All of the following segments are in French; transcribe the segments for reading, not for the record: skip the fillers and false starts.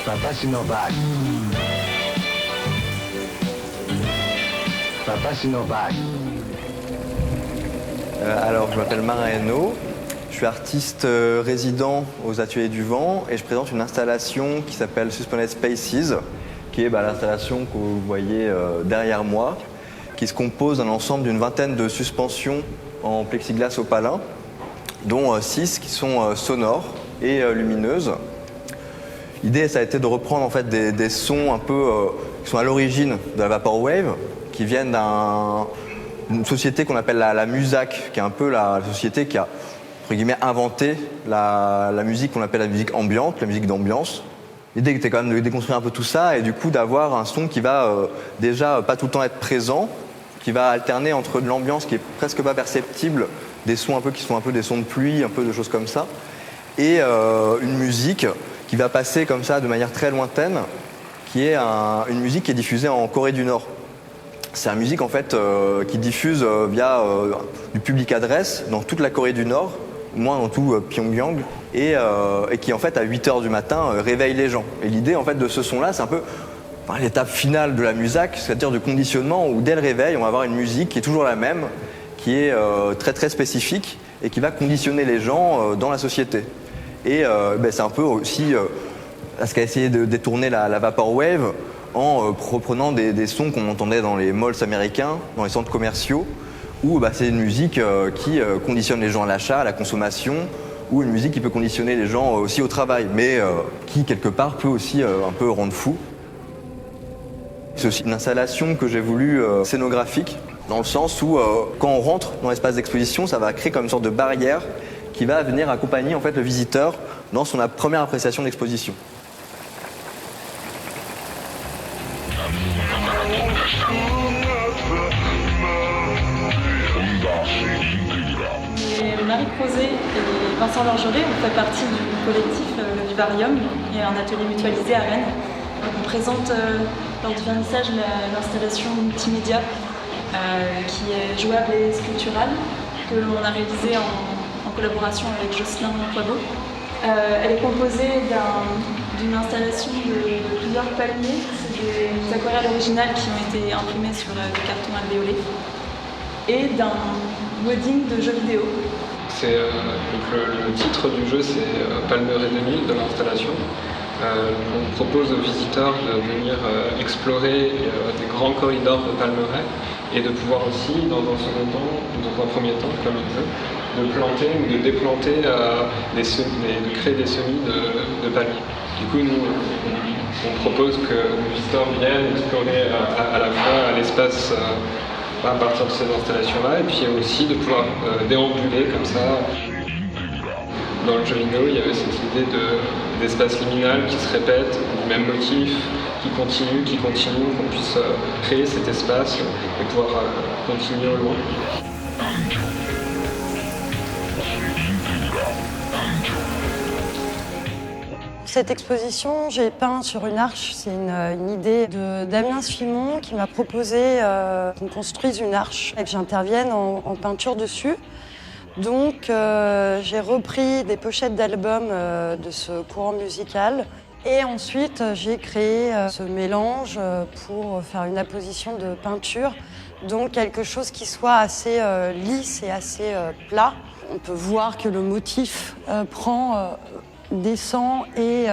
私のバー私のバー Alors, je m'appelle Mariano, je suis artiste résident aux Ateliers du Vent et je présente une installation qui s'appelle Suspended Spaces, qui est l'installation que vous voyez derrière moi, qui se compose d'un ensemble d'une vingtaine de suspensions en plexiglas opalin, dont 6 qui sont sonores et lumineuses. L'idée, ça a été de reprendre en fait des sons un peu qui sont à l'origine de la Vaporwave, qui viennent d'une société qu'on appelle la Musac, qui est un peu la société qui a entre guillemets inventé la musique qu'on appelle la musique ambiante, la musique d'ambiance. L'idée était quand même de déconstruire un peu tout ça et du coup d'avoir un son qui va déjà pas tout le temps être présent, qui va alterner entre de l'ambiance qui est presque pas perceptible, des sons un peu qui sont un peu des sons de pluie, un peu de choses comme ça, et une musique qui va passer comme ça de manière très lointaine, qui est une musique qui est diffusée en Corée du Nord. C'est une musique en fait qui diffuse via du public adresse dans toute la Corée du Nord, au moins dans tout Pyongyang, et qui en fait à 8h du matin réveille les gens. Et l'idée en fait de ce son-là, c'est un peu l'étape finale de la Musac, c'est-à-dire du conditionnement où dès le réveil, on va avoir une musique qui est toujours la même, qui est très très spécifique et qui va conditionner les gens dans la société. Et c'est un peu aussi ce qu'a essayé de détourner la Vaporwave en reprenant des sons qu'on entendait dans les malls américains, dans les centres commerciaux, où c'est une musique qui conditionne les gens à l'achat, à la consommation, ou une musique qui peut conditionner les gens aussi au travail, mais qui quelque part peut aussi un peu rendre fou. C'est aussi une installation que j'ai voulu scénographique, dans le sens où quand on rentre dans l'espace d'exposition, ça va créer comme une sorte de barrière qui va venir accompagner en fait le visiteur dans son première appréciation d'exposition. Marie Crozet et Vincent Lorgeret, on fait partie du collectif Le Vivarium et un atelier mutualisé à Rennes. On présente lors du vernissage l'installation multimédia qui est jouable et sculpturale que l'on a réalisée en collaboration avec Jocelyn Poibeau. Elle est composée d'une installation de plusieurs palmiers, c'est des aquarelles originales qui ont été imprimées sur du carton alvéolé, et d'un modding de jeux vidéo. Le titre du jeu, c'est Palmeraie de nuit de l'installation. On propose aux visiteurs de venir explorer des grands corridors de Palmeraie et de pouvoir aussi, dans un premier temps, comme le jeu, de planter ou de déplanter, de créer des semis de palmiers. Du coup, nous, on propose que les visiteurs viennent explorer à la fois l'espace à partir de ces installations-là, et puis aussi de pouvoir déambuler comme ça. Dans le jeu vidéo, il y avait cette idée d'espace liminal qui se répète, du même motif, qui continue, qu'on puisse créer cet espace et pouvoir continuer au loin. Cette exposition, j'ai peint sur une arche. C'est une idée de Damien Fimon qui m'a proposé qu'on construise une arche et que j'intervienne en peinture dessus. Donc j'ai repris des pochettes d'albums de ce courant musical et ensuite j'ai créé ce mélange pour faire une apposition de peinture, donc quelque chose qui soit assez lisse et assez plat. On peut voir que le motif descend et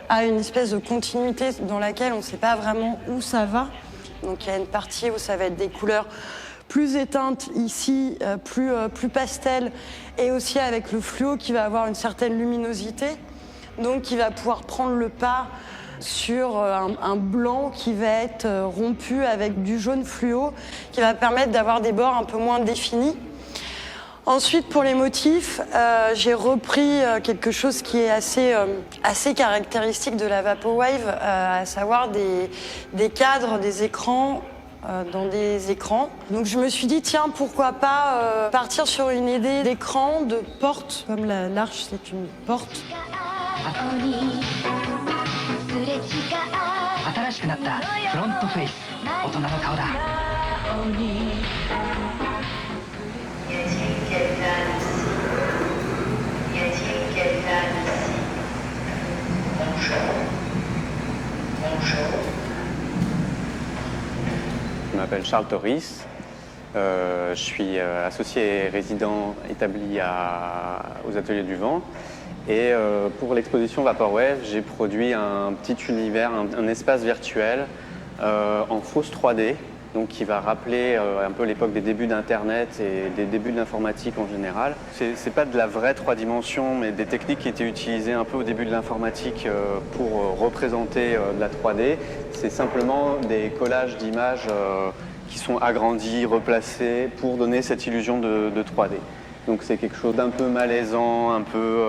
a une espèce de continuité dans laquelle on ne sait pas vraiment où ça va. Donc il y a une partie où ça va être des couleurs plus éteintes ici, plus pastel, et aussi avec le fluo qui va avoir une certaine luminosité, donc qui va pouvoir prendre le pas sur un blanc qui va être rompu avec du jaune fluo, qui va permettre d'avoir des bords un peu moins définis. Ensuite, pour les motifs, j'ai repris quelque chose qui est assez caractéristique de la Vaporwave, à savoir des cadres, des écrans dans des écrans. Donc je me suis dit, tiens, pourquoi pas partir sur une idée d'écran, de porte, comme l'arche c'est une porte. Je m'appelle Charles Toris. Je suis associé et résident établi aux Ateliers du Vent. Et pour l'exposition Vaporwave, j'ai produit un petit univers, un espace virtuel en fausse 3D, donc qui va rappeler un peu l'époque des débuts d'Internet et des débuts de l'informatique en général. C'est pas de la vraie 3 dimensions, mais des techniques qui étaient utilisées un peu au début de l'informatique pour représenter de la 3D. C'est simplement des collages d'images qui sont agrandis, replacés pour donner cette illusion de 3D. Donc c'est quelque chose d'un peu malaisant, un peu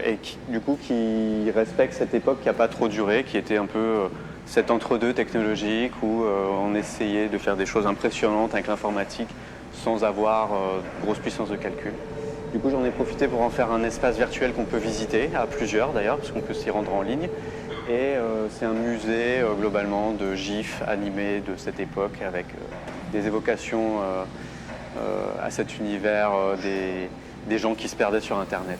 et du coup qui respecte cette époque qui n'a pas trop duré, qui était un peu cet entre-deux technologique où on essayait de faire des choses impressionnantes avec l'informatique sans avoir grosse puissance de calcul. Du coup j'en ai profité pour en faire un espace virtuel qu'on peut visiter, à plusieurs d'ailleurs, parce qu'on peut s'y rendre en ligne. Et c'est un musée globalement de gifs animés de cette époque avec des évocations à cet univers des gens qui se perdaient sur Internet.